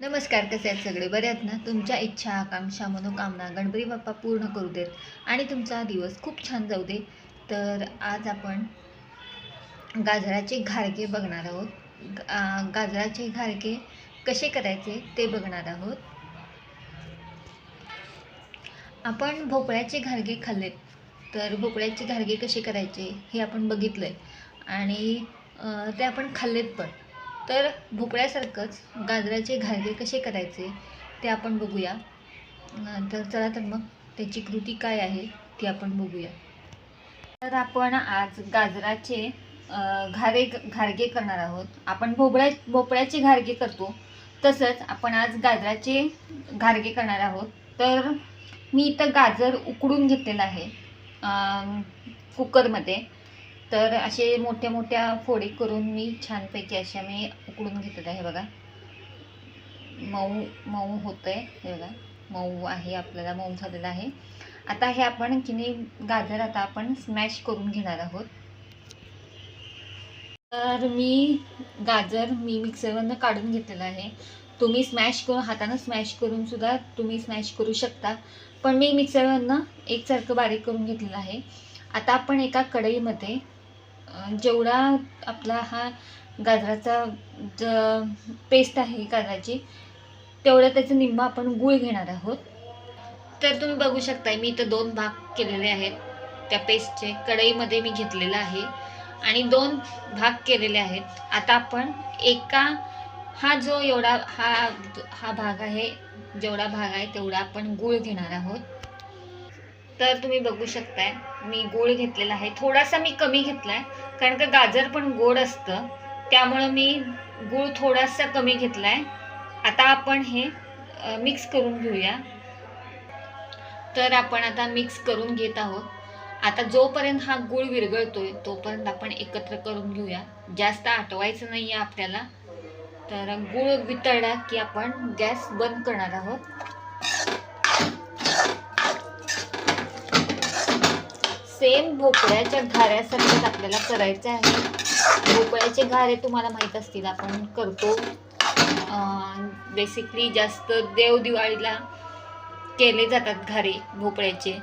नमस्कार, कसे आहेत सगळे? बरे आहेत ना? तुमच्या इच्छा, आकांक्षा, मनोकामना गणपती बाप्पा पूर्ण करू देत आणि तुमचा दिवस खूप छान जाऊ दे. तर आज आपण गाजराचे घारगे बघणार आहोत. गाजराचे घारगे कसे करायचे ते बघणार आहोत. आपण भोपळ्याचे घारगे खाल्लेत, तर भोपळ्याचे घारगे कसे करायचे हे आपण बघितलंय आणि ते आपण खाल्लेत पण. तर भोपळ्यासारखंच गाजराचे घारगे कसे करायचे ते आपण बघूया. तर चला तर मग त्याची कृती काय आहे ती आपण बघूया. तर आपण आज गाजराचे घारगे करणार आहोत. आपण भोपळ्याचे घारगे करतो तसंच आपण आज गाजराचे घारगे करणार आहोत. तर मी इथं गाजर उकडून घेतलेलं आहे कुकरमध्ये. तर असे मोठ्या मोठ्या फोडी करून मी छानपैकी अशा मी उकडून घेतलेलं आहे. बघा, मऊ मऊ होतंय, हे बघा मऊ आहे, आपल्याला मऊ झालेलं आहे. आता हे आपण गाजर आता आपण स्मॅश करून घेणार आहोत. तर गाजर मी मिक्सरवरनं काढून घेतलेलं आहे. तुम्ही स्मॅश करून हातानं स्मॅश करून सुद्धा तुम्ही स्मॅश करू शकता, पण मी मिक्सरवरनं एकसारखं बारीक करून घेतलेलं आहे. आता आपण एका कढईमध्ये जेवढा आपला हा गाजराचा पेस्ट आहे गाजराची, तेवढं त्याचं निम्मा आपण गूळ घेणार आहोत. तर तुम्ही बघू शकताय मी इथं 2 भाग केलेले आहेत त्या पेस्टचे. कढईमध्ये मी घेतलेलं आहे आणि 2 भाग केलेले आहेत. आता आपण हा जो एवढा हा भाग आहे, जेवढा भाग आहे तेवढा आपण गूळ घेणार आहोत. तर तुम्ही बघू शकताय मी गूळ घेतलेला आहे. थोडासा मी कमी घेतलाय कारण का गाजर पण गोड असतं, त्यामुळं मी गूळ थोडासा कमी घेतलाय. आता आपण हे मिक्स करून घेऊया. तर आपण आता मिक्स करून घेत आहोत. आता जोपर्यंत हा गूळ विरघळतोय तोपर्यंत आपण एकत्र करून घेऊया. जास्त आटवायचं नाही आहे आपल्याला. तर गूळ वितळला की आपण गॅस बंद करणार आहोत. सेम भोपळ्याच्या घाऱ्यासारखंच आपल्याला करायचं आहे. भोपळ्याचे घारे तुम्हाला माहीत असतील, आपण करतो बेसिकली जास्त देवदिवाळीला केले जातात घारे भोपळ्याचे.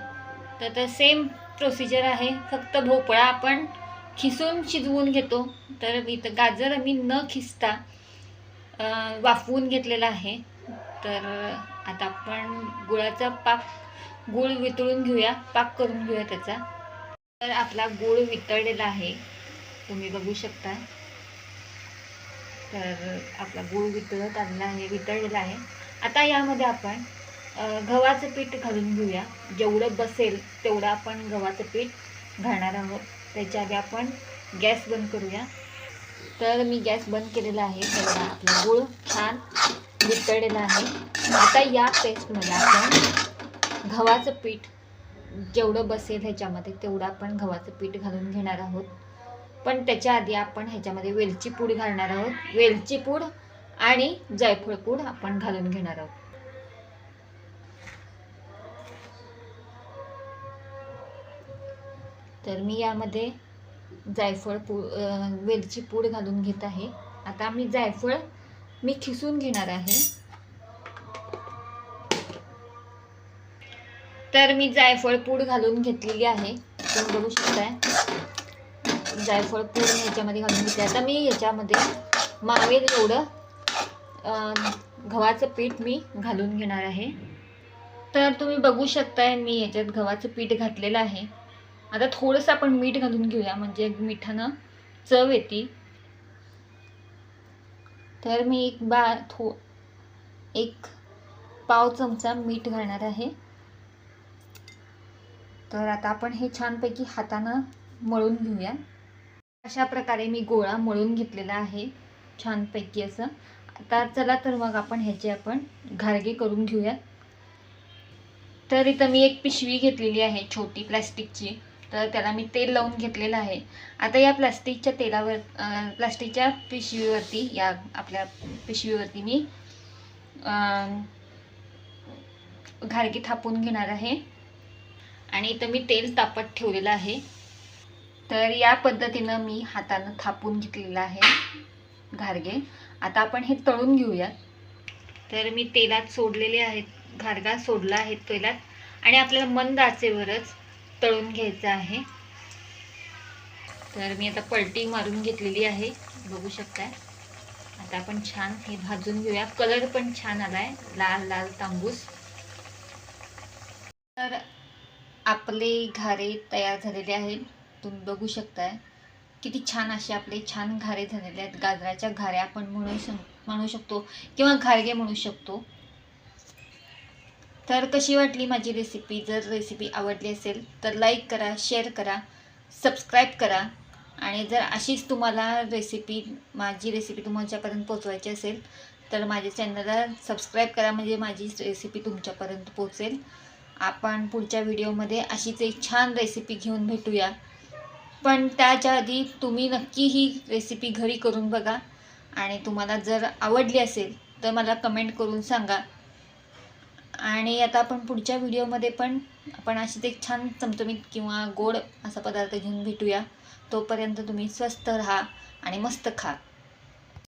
तर सेम प्रोसिजर आहे, फक्त भोपळा आपण खिसून शिजवून घेतो. तर इथं गाजर मी न खिसता वाफवून घेतलेला आहे. तर आता आपण गूळ वितळून घेऊया, पाक करून घेऊया त्याचा. तर आपला गूळ वितळलेला आहे, तुम्ही बघू शकता. तर आपला गूळ वितळलेला आहे. आता यामध्ये आपण गव्हाचं पीठ घालून घेऊया. जेवढं बसेल तेवढं आपण गव्हाचं पीठ घालणार आहोत. त्याच्या आधी आपण गॅस बंद करूया. तर मी गॅस बंद केलेला आहे. तेवढा आपला गूळ छान वितळलेला आहे. आता या पेस्टमध्ये आपण गव्हाचं पीठ जेवढं बसेल ह्याच्यामध्ये तेवढं आपण गव्हाचं पीठ घालून घेणार आहोत. पण त्याच्या आधी आपण ह्याच्यामध्ये वेलची पूड घालणार आहोत. वेलची पूड आणि जायफळ पूड आपण घालून घेणार आहोत. तर मी यामध्ये वेलची पूड घालून घेत आहे. आता जायफळ मी खिसून घेणार आहे. तर मी जायफळ पूड घालून घेतलेली आहे, तुम्ही बघू शकताय. जायफळ पूड मी ह्याच्यामध्ये घालून घेतली. आता मी याच्यामध्ये मावेल एवढं गव्हाचं पीठ मी घालून घेणार आहे. तर तुम्ही बघू शकताय मी याच्यात गव्हाचं पीठ घातलेलं आहे. आता थोडंसं आपण मीठ घालून घेऊया, म्हणजे मिठानं चव येते. तर मी एक पाव चमचा मीठ घालणार आहे. तर आता आपण हे छानपैकी हातानं मळून घेऊया. अशा प्रकारे मी गोळा मळून घेतलेला आहे छानपैकी असं. आता चला तर मग आपण घारगे करून घेऊया. तर इथं मी एक पिशवी घेतलेली आहे छोटी प्लास्टिकची. तर त्याला मी तेल लावून घेतलेलं आहे. आता या प्लास्टिकच्या पिशवीवरती, या आपल्या पिशवीवरती मी घारगे थापून घेणार आहे. आणि इथं मी तेल तापत ठेवलेलं आहे. तर या पद्धतीनं मी हातानं थापून घेतलेलं आहे घारगे. आता आपण हे तळून घेऊया. तर मी तेलात सोडलेले आहेत, घारगा सोडला आहे तेलात आणि आपल्याला मंद आचेवरच तळून घ्यायचं आहे. तर मी आता पलटी मारून घेतलेली आहे, बघू शकताय. आता आपण छान हे भाजून घेऊया. कलर पण छान आलाय, लाल लाल तांबूस. तर आपले घारे तयार झालेले आहेत, तुम्ही बघू शकताय. किती छान असे आपले छान घारे झालेले आहेत. गाजराच्या घाऱ्या आपण म्हणू शकतो किंवा घारगे म्हणू शकतो. तर कशी वाटली माझी रेसिपी? जर रेसिपी आवडली असेल तर लाईक करा, शेअर करा, सबस्क्राईब करा. आणि जर अशीच तुम्हाला माझी रेसिपी तुमच्यापर्यंत पोहोचवायची असेल तर माझ्या चॅनलला सबस्क्राईब करा, म्हणजे माझी रेसिपी तुमच्यापर्यंत पोहोचेल. आपण पुढच्या व्हिडिओमध्ये अशीच एक छान रेसिपी घेऊन भेटूया. पण त्याच्या आधी तुम्ही नक्की ही रेसिपी घरी करून बघा आणि तुम्हाला जर आवडली असेल तर मला कमेंट करून सांगा. आणि आता आपण पुढच्या व्हिडिओमध्ये पण आपण अशीच एक छान चमचमीत किंवा गोड असा पदार्थ घेऊन भेटूया. तोपर्यंत तुम्ही स्वस्थ राहा आणि मस्त खा.